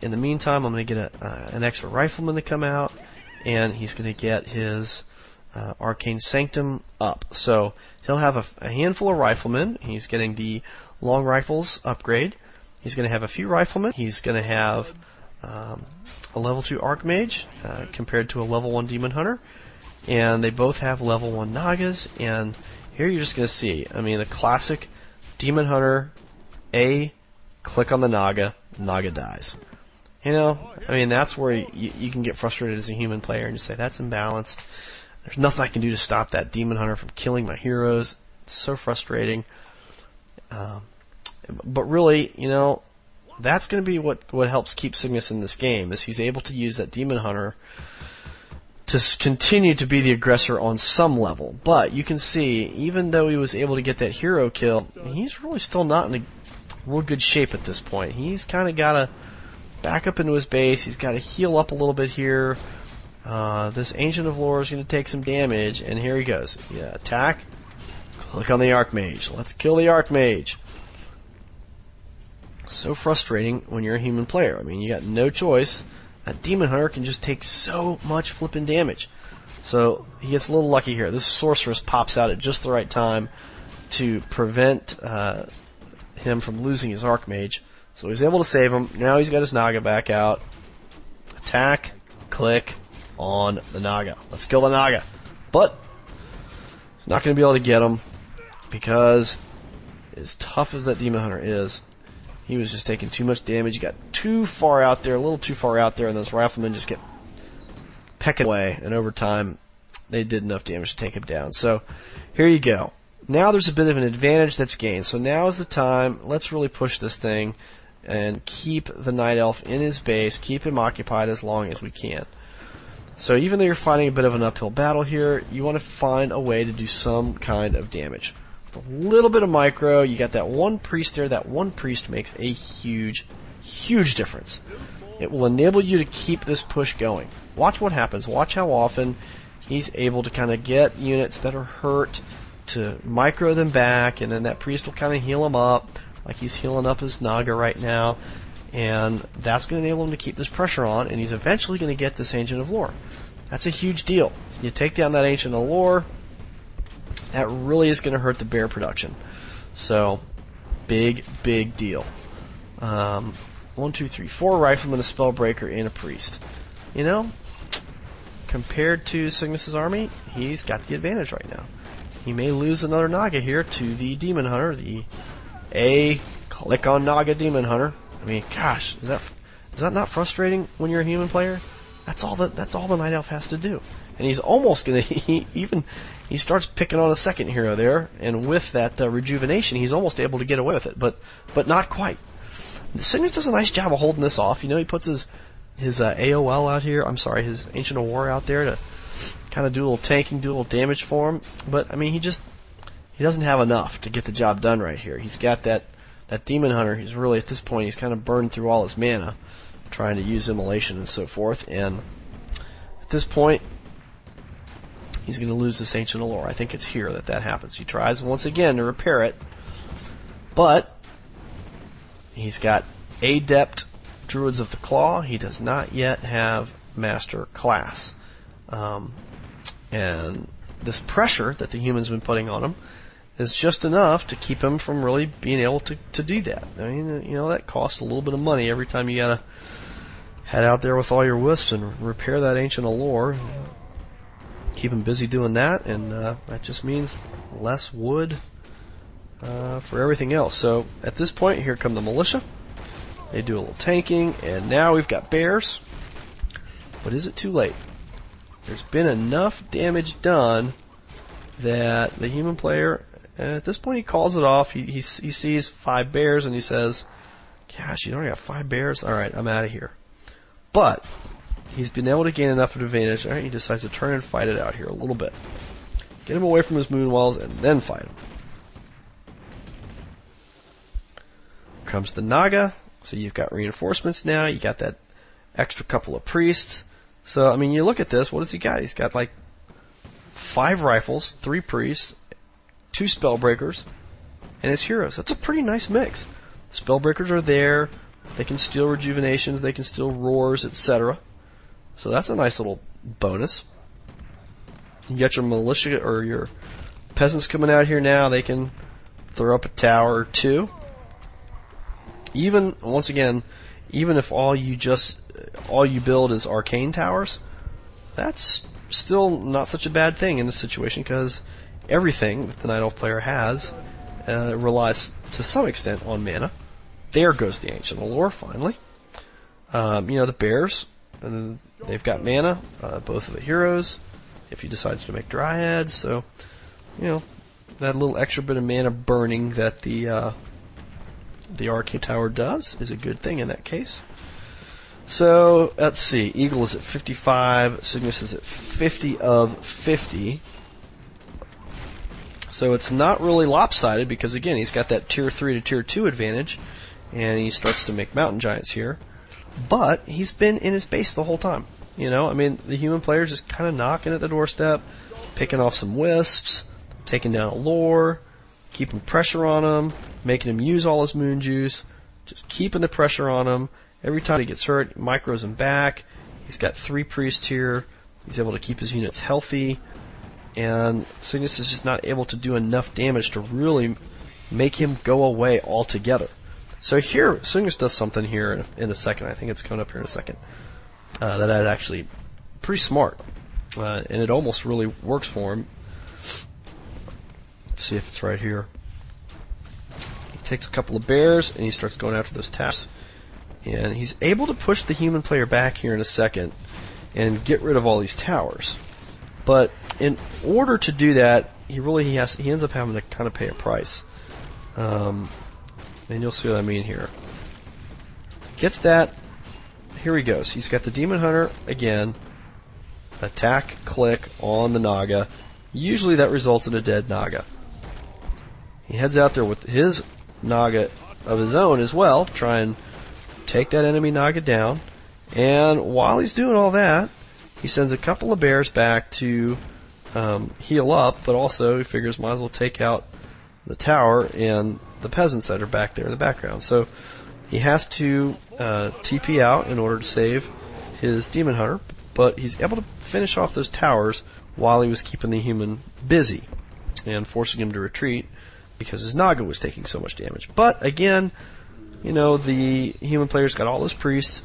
in the meantime, I'm going to get an extra rifleman to come out, and he's going to get his Arcane Sanctum up. So he'll have a handful of riflemen. He's getting the long rifles upgrade. He's going to have a few riflemen. He's going to have a level 2 Arch-Mage compared to a level 1 Demon Hunter. And they both have level 1 Nagas. And here you're just going to see, I mean, a classic Demon Hunter, click on the Naga, Naga dies. You know, I mean, that's where you can get frustrated as a human player and just say, that's imbalanced. There's nothing I can do to stop that Demon Hunter from killing my heroes. It's so frustrating. But really, you know, that's going to be what helps keep Cygnus in this game, is he's able to use that Demon Hunter to continue to be the aggressor on some level. But you can see, even though he was able to get that hero kill, he's really still not in a real good shape at this point. He's kind of got to back up into his base. He's got to heal up a little bit here. This Ancient of Lore is going to take some damage, and here he goes. Yeah, attack. Click on the Arch-Mage. Let's kill the Arch-Mage. So frustrating when you're a human player. I mean, you got no choice. That Demon Hunter can just take so much flipping damage. So he gets a little lucky here. This Sorceress pops out at just the right time to prevent him from losing his Arch-Mage. So he's able to save him. Now he's got his Naga back out. Attack, click on the Naga. Let's kill the Naga. But he's not going to be able to get him because as tough as that Demon Hunter is, he was just taking too much damage. He got too far out there, a little too far out there, and those riflemen just get pecking away. And over time, they did enough damage to take him down. So here you go. Now there's a bit of an advantage that's gained. So now is the time. Let's really push this thing and keep the Night Elf in his base, keep him occupied as long as we can. So even though you're fighting a bit of an uphill battle here, you want to find a way to do some kind of damage. With a little bit of micro, you got that one priest there. That one priest makes a huge, huge difference. It will enable you to keep this push going. Watch what happens. Watch how often he's able to kind of get units that are hurt to micro them back, and then that priest will kind of heal them up, like he's healing up his Naga right now, and that's going to enable him to keep this pressure on, and he's eventually going to get this Ancient of Lore. That's a huge deal. You take down that Ancient of Lore, that really is going to hurt the bear production. So, big, big deal. 1, 2, 3, 4 riflemen, a spellbreaker, and a priest. You know, compared to Cygnus' army, he's got the advantage right now. He may lose another Naga here to the Demon Hunter, the click on Naga Demon Hunter. I mean, gosh, is that not frustrating when you're a human player? That's all the Night Elf has to do. And he's almost gonna he starts picking on a second hero there, and with that rejuvenation, he's almost able to get away with it, but not quite. Cygnus does a nice job of holding this off. You know, he puts his AOL out here. I'm sorry, his Ancient of War out there to kind of do a little tanking, do a little damage for him. But I mean, he doesn't have enough to get the job done right here. He's got that Demon Hunter. He's really, at this point, he's kind of burned through all his mana trying to use immolation and so forth. And at this point, he's going to lose this Ancient of Lore. I think it's here that happens. He tries once again to repair it, but he's got Adept Druids of the Claw. He does not yet have Master Class. And this pressure that the humans have been putting on him is just enough to keep him from really being able to do that. I mean, you know, that costs a little bit of money every time you gotta head out there with all your wisps and repair that Ancient of Lore. Keep him busy doing that, and that just means less wood for everything else. So at this point, here come the militia. They do a little tanking, and now we've got bears. But is it too late? There's been enough damage done that the human player, at this point, he calls it off. He sees 5 bears and he says, gosh, you only got 5 bears? Alright, I'm out of here. But he's been able to gain enough of an advantage. Alright, he decides to turn and fight it out here a little bit. Get him away from his moon walls and then fight him. Comes the Naga. So you've got reinforcements now. You got that extra couple of priests. So, I mean, you look at this, what has he got? He's got like 5 rifles, 3 priests, 2 spellbreakers, and his heroes. That's a pretty nice mix. The spellbreakers are there, They can steal rejuvenations, they can steal roars, etc. So that's a nice little bonus. You got your militia or your peasants coming out here now. They can throw up a tower or two. Even, once again, even if all you build is arcane towers, that's still not such a bad thing in this situation, because everything that the Night Elf player has relies to some extent on mana. There goes the Ancient Allure, finally. The bears, they've got mana, both of the heroes, if he decides to make dryads, so, that little extra bit of mana burning that the arcane tower does is a good thing in that case. So, let's see, Eagle is at 55, Cygnus is at 50 of 50. So it's not really lopsided, because again, he's got that tier 3 to tier 2 advantage, and he starts to make mountain giants here. But he's been in his base the whole time. The human player's just kind of knocking at the doorstep, picking off some wisps, taking down a lore, keeping pressure on him, making him use all his moon juice, just keeping the pressure on him. Every time he gets hurt, he micros him back. He's got 3 priests here. He's able to keep his units healthy. And Cygnus is just not able to do enough damage to really make him go away altogether. So here, Cygnus does something here in a second. I think it's coming up here in a second. That is actually pretty smart. And it almost really works for him. Let's see if it's right here. He takes a couple of bears and he starts going after those towers. And he's able to push the human player back here in a second and get rid of all these towers. But in order to do that, he ends up having to kind of pay a price. And you'll see what I mean here. Gets that. Here he goes. He's got the Demon Hunter again. Attack, click on the Naga. Usually that results in a dead Naga. He heads out there with his Naga of his own as well, try and take that enemy Naga down. And while he's doing all that, he sends a couple of bears back to heal up, but also he figures might as well take out the tower and the peasants that are back there in the background. So he has to TP out in order to save his Demon Hunter, but he's able to finish off those towers while he was keeping the human busy and forcing him to retreat because his Naga was taking so much damage. But again, the human player's got all those priests.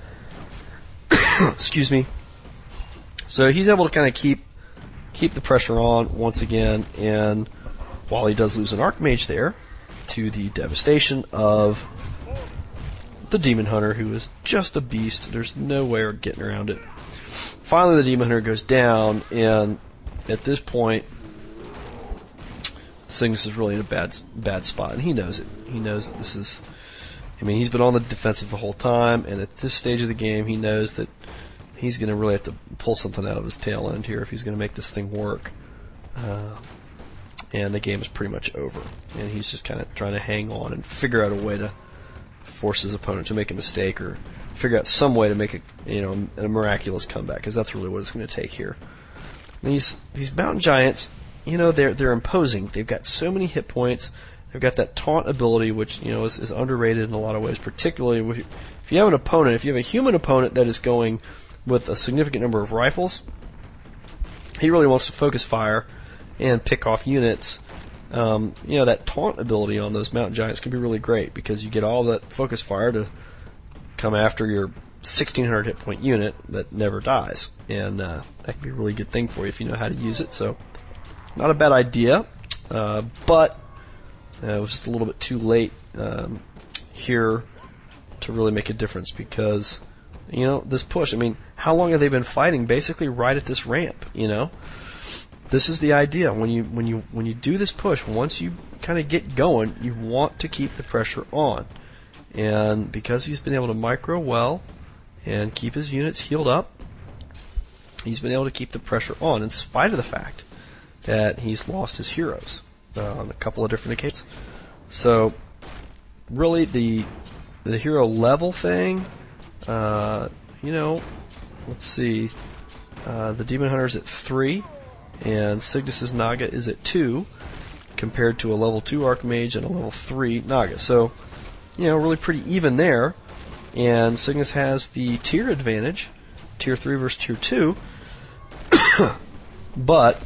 Excuse me. So he's able to kind of keep the pressure on once again, and while he does lose an Arch-Mage there, to the devastation of the Demon Hunter, who is just a beast. There's no way of getting around it. Finally, the Demon Hunter goes down, and at this point, Cygnus is really in a bad spot, and he knows it. He knows that this is... he's been on the defensive the whole time, and at this stage of the game, he knows that he's going to really have to pull something out of his tail end here if he's going to make this thing work. And the game is pretty much over. And he's just kind of trying to hang on and figure out a way to force his opponent to make a mistake, or figure out some way to make a miraculous comeback, because that's really what it's going to take here. And these mountain giants, they're imposing. They've got so many hit points. They've got that taunt ability, which is underrated in a lot of ways, particularly if you have a human opponent that is going with a significant number of rifles. He really wants to focus fire and pick off units. That taunt ability on those mountain giants can be really great, because you get all that focus fire to come after your 1600 hit point unit that never dies, and that can be a really good thing for you if you know how to use it. So not a bad idea, but it was just a little bit too late here to really make a difference, because this push, how long have they been fighting? Basically right at this ramp. This is the idea. When you do this push, once you kind of get going, you want to keep the pressure on. And because he's been able to micro well and keep his units healed up, he's been able to keep the pressure on in spite of the fact that he's lost his heroes on a couple of different occasions. So really the hero level thing, let's see, the Demon Hunter's at 3, and Cygnus's Naga is at 2, compared to a level 2 Arch-Mage and a level 3 Naga. So, really pretty even there. And Cygnus has the tier advantage, tier 3 versus tier 2, but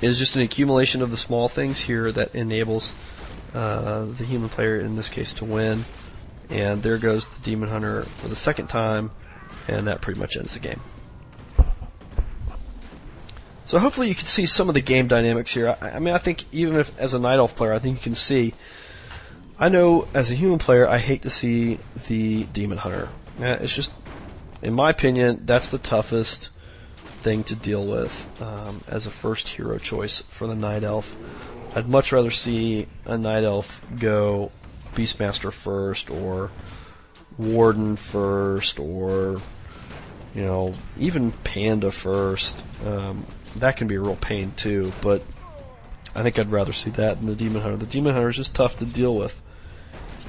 it is just an accumulation of the small things here that enables the human player, in this case, to win. And there goes the Demon Hunter for the second time, and that pretty much ends the game. So hopefully you can see some of the game dynamics here. I mean, I think even if as a Night Elf player, I think you can see. I know as a human player, I hate to see the Demon Hunter. It's just, in my opinion, that's the toughest thing to deal with as a first hero choice for the Night Elf. I'd much rather see a Night Elf go Beastmaster first, or Warden first, or even Panda first. That can be a real pain too, but I think I'd rather see that than the Demon Hunter. The Demon Hunter is just tough to deal with,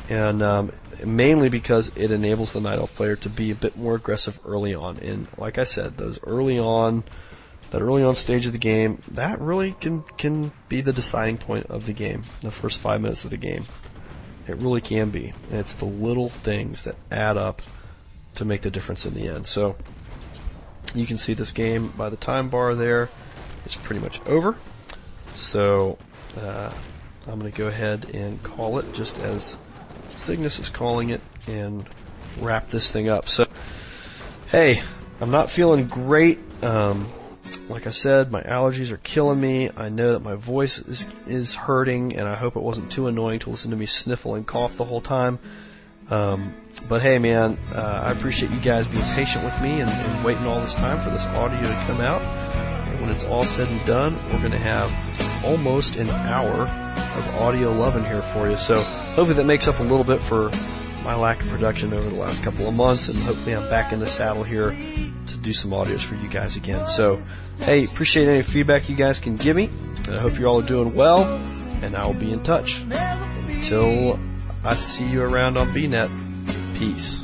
and mainly because it enables the Night Elf player to be a bit more aggressive early on. And like I said, that early on stage of the game, that really can be the deciding point of the game, the first 5 minutes of the game. It really can be. And it's the little things that add up to make the difference in the end. So you can see this game by the time bar there. It's pretty much over. So I'm going to go ahead and call it just as Cygnus is calling it and wrap this thing up. So, hey, I'm not feeling great. Like I said, my allergies are killing me. I know that my voice is hurting, and I hope it wasn't too annoying to listen to me sniffle and cough the whole time. But hey, man, I appreciate you guys being patient with me and waiting all this time for this audio to come out. And when it's all said and done, we're going to have almost an hour of audio lovin' here for you. So hopefully that makes up a little bit for my lack of production over the last couple of months, and hopefully I'm back in the saddle here to do some audios for you guys again. So, hey, appreciate any feedback you guys can give me, and I hope you all are doing well, and I will be in touch. Until I see you around on BNet, peace.